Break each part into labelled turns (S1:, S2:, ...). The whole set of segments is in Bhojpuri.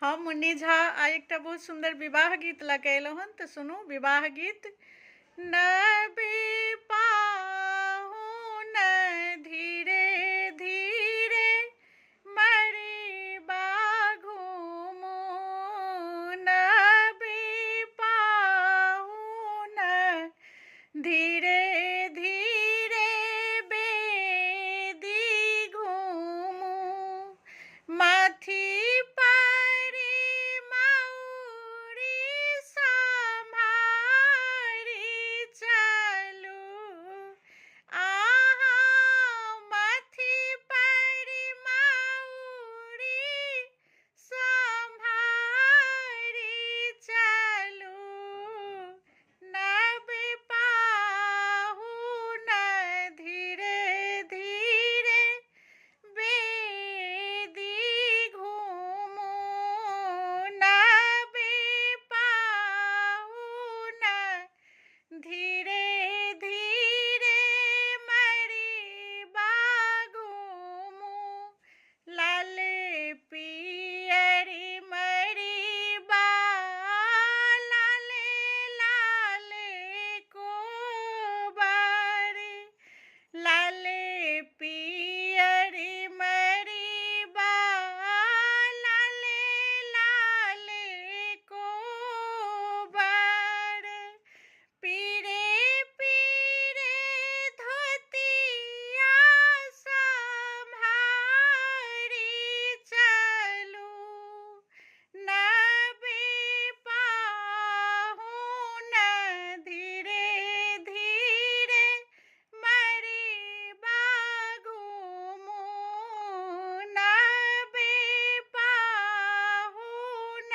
S1: हम मुन्नी झा आ एकटा बहुत सुंदर विवाह गीत लऽ कऽ अयलहुँ हन, तऽ सुनू विवाह गीत। नबी पाहुन धीरे धीरे मड़बा घूमू, नबी पाहुन धीरे धीरे बेदी घूमू, माथी धीरे धीरे मड़बा घूमू, लाले पियरी मड़बा, लाले लाले कोबारे, लाले पियरी मड़बा, लाले लाले कोबारे, पीरे पीरे धोतिया सम्हारी चलू, नबी पाहुन धीरे धीरे मड़बा घूमू, नबी पाहुन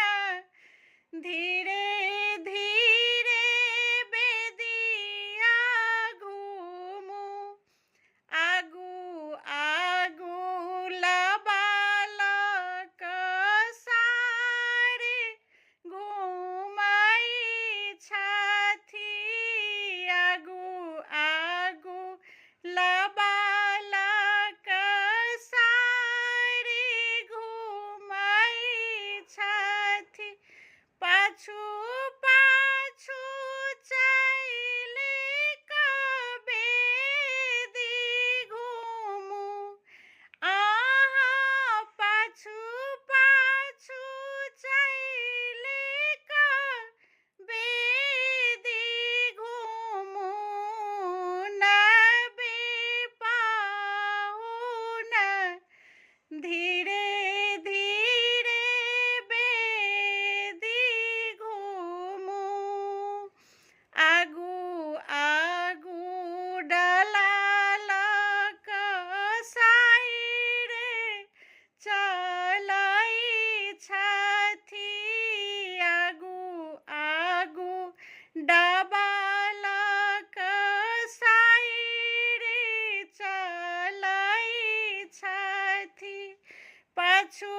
S1: धीरे धीरे बेदिया घूमू, आगू आगू लबालक सारे घूमै छथि, आगू आगू लबालक सारे घूमै छथि, पाछू पाछू चलि कऽ बेदी घूमू, अहाँ पाछू पाछू चलि कऽ बेदी घूमू, नबी पाहुन धीरे धीरे बेदी घूमू, आगू आगू डलालक साइरे चलै छथि, आगू आगू डबालक साइरे चलै छथि, पाछू